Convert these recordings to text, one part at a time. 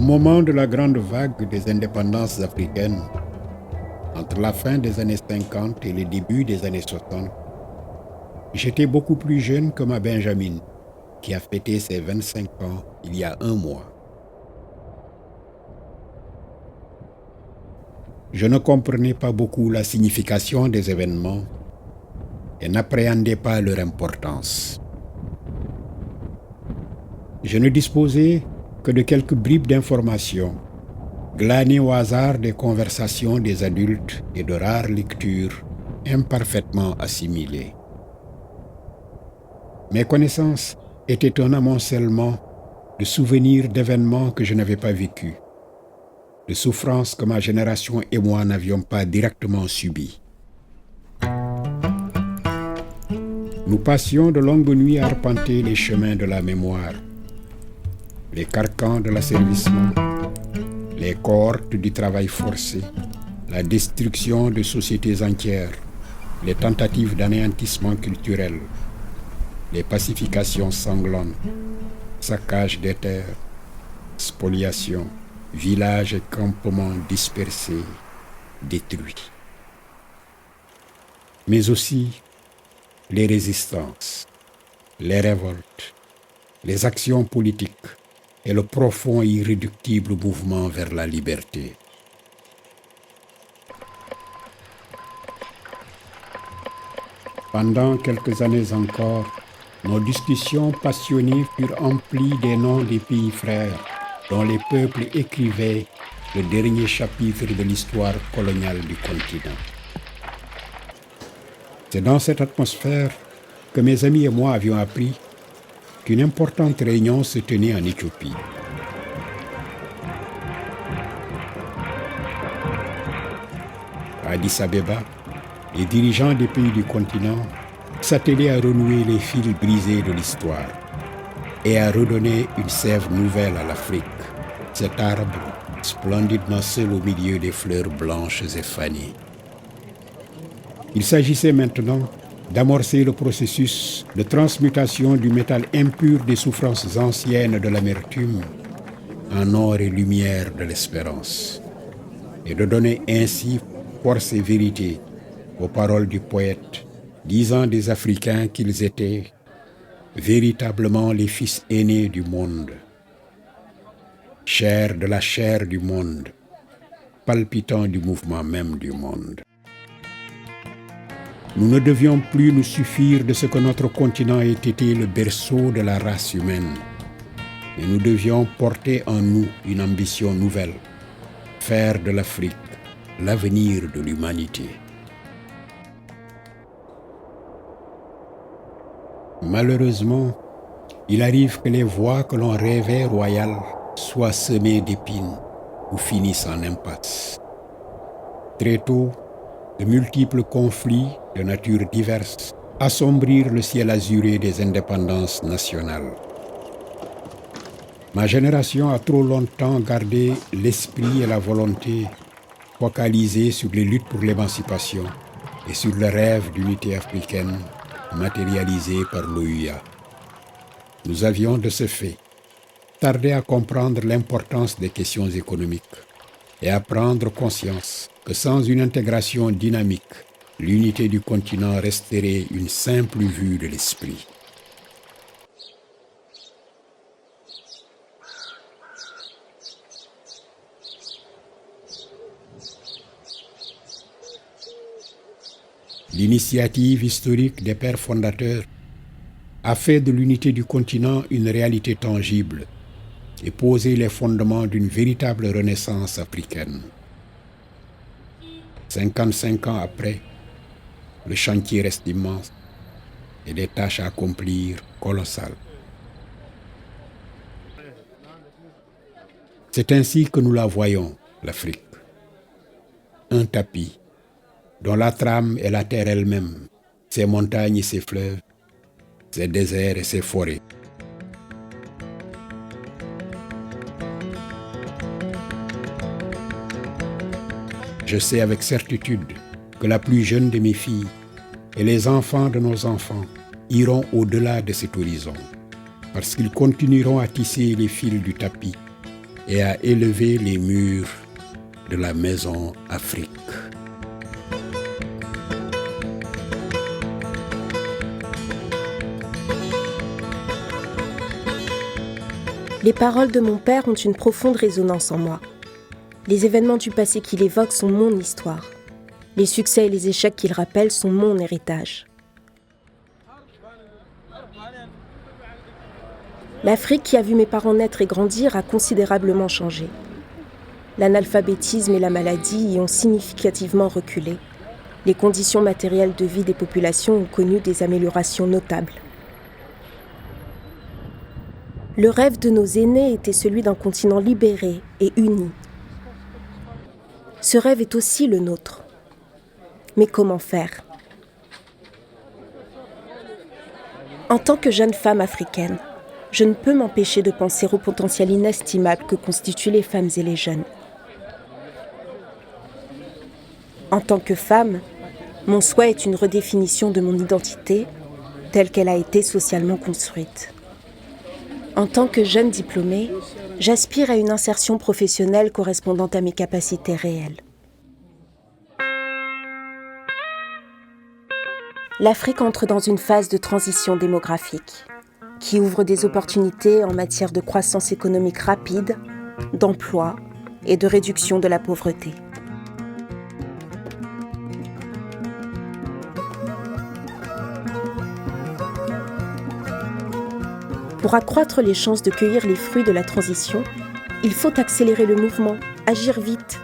moment de la grande vague des indépendances africaines, entre la fin des années 50 et le début des années 60, j'étais beaucoup plus jeune que ma Benjamin, qui a fêté ses 25 ans il y a un mois. Je ne comprenais pas beaucoup la signification des événements et n'appréhendais pas leur importance. Je ne disposais que de quelques bribes d'informations, glanées au hasard des conversations des adultes et de rares lectures imparfaitement assimilées. Mes connaissances étaient un amoncellement de souvenirs d'événements que je n'avais pas vécus, de souffrances que ma génération et moi n'avions pas directement subies. Nous passions de longues nuits à arpenter les chemins de la mémoire, les carcans de l'asservissement, les cohortes du travail forcé, la destruction de sociétés entières, les tentatives d'anéantissement culturel, les pacifications sanglantes, saccage des terres, spoliation, villages et campements dispersés, détruits. Mais aussi les résistances, les révoltes, les actions politiques et le profond et irréductible mouvement vers la liberté. Pendant quelques années encore, nos discussions passionnées furent emplies des noms des pays frères dont les peuples écrivaient le dernier chapitre de l'histoire coloniale du continent. C'est dans cette atmosphère que mes amis et moi avions appris qu'une importante réunion se tenait en Éthiopie. À Addis Abeba, les dirigeants des pays du continent s'attelaient à renouer les fils brisés de l'histoire et à redonner une sève nouvelle à l'Afrique, cet arbre splendidement seul au milieu des fleurs blanches et fanées. Il s'agissait maintenant d'amorcer le processus de transmutation du métal impur des souffrances anciennes de l'amertume en or et lumière de l'espérance, et de donner ainsi force et vérité aux paroles du poète disant des Africains qu'ils étaient véritablement les fils aînés du monde, chair de la chair du monde, palpitant du mouvement même du monde. Nous ne devions plus nous suffire de ce que notre continent ait été le berceau de la race humaine, mais nous devions porter en nous une ambition nouvelle, faire de l'Afrique l'avenir de l'humanité. Malheureusement, il arrive que les voies que l'on rêvait royales soient semées d'épines ou finissent en impasse. Très tôt, de multiples conflits de nature diverse assombrirent le ciel azuré des indépendances nationales. Ma génération a trop longtemps gardé l'esprit et la volonté focalisés sur les luttes pour l'émancipation et sur le rêve d'unité africaine matérialisé par l'OUA. Nous avions de ce fait tardé à comprendre l'importance des questions économiques et à prendre conscience que sans une intégration dynamique, l'unité du continent resterait une simple vue de l'esprit. L'initiative historique des pères fondateurs a fait de l'unité du continent une réalité tangible et posé les fondements d'une véritable renaissance africaine. 55 ans après, le chantier reste immense et des tâches à accomplir colossales. C'est ainsi que nous la voyons, l'Afrique. Un tapis dont la trame est la terre elle-même, ses montagnes et ses fleuves, ses déserts et ses forêts. Je sais avec certitude que la plus jeune de mes filles et les enfants de nos enfants iront au-delà de cet horizon, parce qu'ils continueront à tisser les fils du tapis et à élever les murs de la maison Afrique. Les paroles de mon père ont une profonde résonance en moi. Les événements du passé qu'il évoque sont mon histoire. Les succès et les échecs qu'il rappelle sont mon héritage. L'Afrique qui a vu mes parents naître et grandir a considérablement changé. L'analphabétisme et la maladie y ont significativement reculé. Les conditions matérielles de vie des populations ont connu des améliorations notables. Le rêve de nos aînés était celui d'un continent libéré et uni. Ce rêve est aussi le nôtre. Mais comment faire ? En tant que jeune femme africaine, je ne peux m'empêcher de penser au potentiel inestimable que constituent les femmes et les jeunes. En tant que femme, mon souhait est une redéfinition de mon identité telle qu'elle a été socialement construite. En tant que jeune diplômée, j'aspire à une insertion professionnelle correspondant à mes capacités réelles. L'Afrique entre dans une phase de transition démographique qui ouvre des opportunités en matière de croissance économique rapide, d'emploi et de réduction de la pauvreté. Pour accroître les chances de cueillir les fruits de la transition, il faut accélérer le mouvement, agir vite.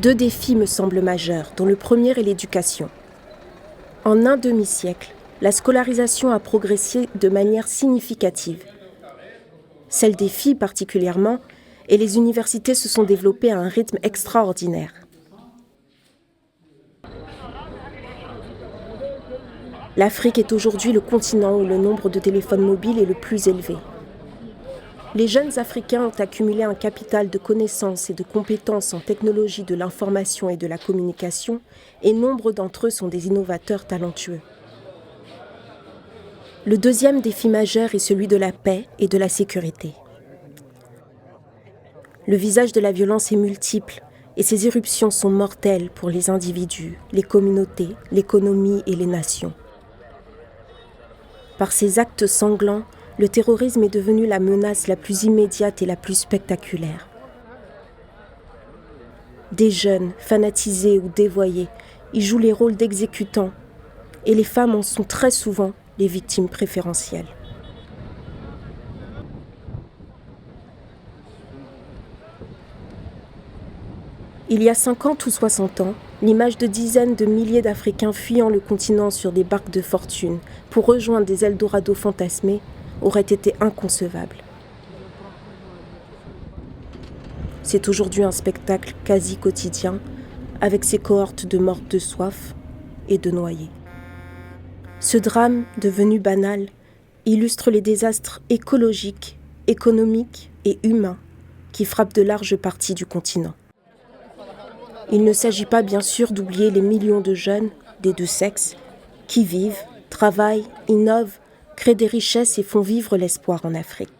2 défis me semblent majeurs, dont le premier est l'éducation. En un demi-siècle, la scolarisation a progressé de manière significative. Celle des filles particulièrement, et les universités se sont développées à un rythme extraordinaire. L'Afrique est aujourd'hui le continent où le nombre de téléphones mobiles est le plus élevé. Les jeunes Africains ont accumulé un capital de connaissances et de compétences en technologie de l'information et de la communication, et nombre d'entre eux sont des innovateurs talentueux. Le deuxième défi majeur est celui de la paix et de la sécurité. Le visage de la violence est multiple, et ses éruptions sont mortelles pour les individus, les communautés, l'économie et les nations. Par ses actes sanglants, le terrorisme est devenu la menace la plus immédiate et la plus spectaculaire. Des jeunes, fanatisés ou dévoyés, y jouent les rôles d'exécutants, et les femmes en sont très souvent les victimes préférentielles. Il y a 50 ou 60 ans, l'image de dizaines de milliers d'Africains fuyant le continent sur des barques de fortune pour rejoindre des Eldorado fantasmés aurait été inconcevable. C'est aujourd'hui un spectacle quasi quotidien, avec ses cohortes de mortes de soif et de noyés. Ce drame, devenu banal, illustre les désastres écologiques, économiques et humains qui frappent de larges parties du continent. Il ne s'agit pas bien sûr d'oublier les millions de jeunes, des 2 sexes, qui vivent, travaillent, innovent, créent des richesses et font vivre l'espoir en Afrique.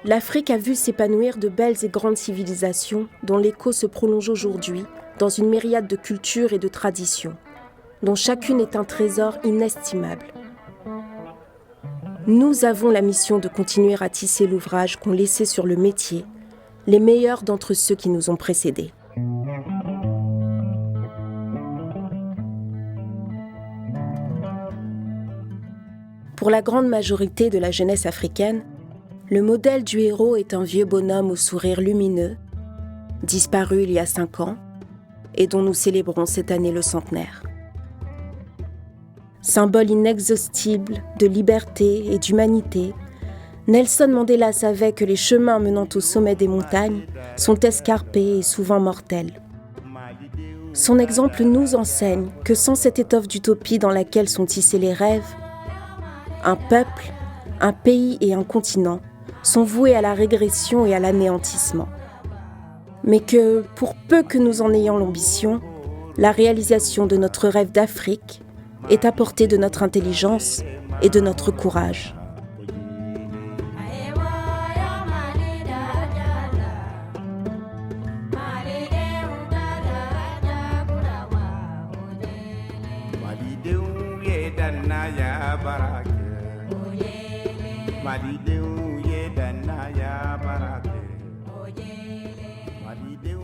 L'Afrique a vu s'épanouir de belles et grandes civilisations dont l'écho se prolonge aujourd'hui dans une myriade de cultures et de traditions, dont chacune est un trésor inestimable. Nous avons la mission de continuer à tisser l'ouvrage qu'ont laissé sur le métier les meilleurs d'entre ceux qui nous ont précédés. Pour la grande majorité de la jeunesse africaine, le modèle du héros est un vieux bonhomme au sourire lumineux, disparu il y a 5 ans, et dont nous célébrons cette année le centenaire. Symbole inexhaustible de liberté et d'humanité, Nelson Mandela savait que les chemins menant au sommet des montagnes sont escarpés et souvent mortels. Son exemple nous enseigne que sans cette étoffe d'utopie dans laquelle sont tissés les rêves, un peuple, un pays et un continent sont voués à la régression et à l'anéantissement. Mais que, pour peu que nous en ayons l'ambition, la réalisation de notre rêve d'Afrique est à portée de notre intelligence et de notre courage. Malidenw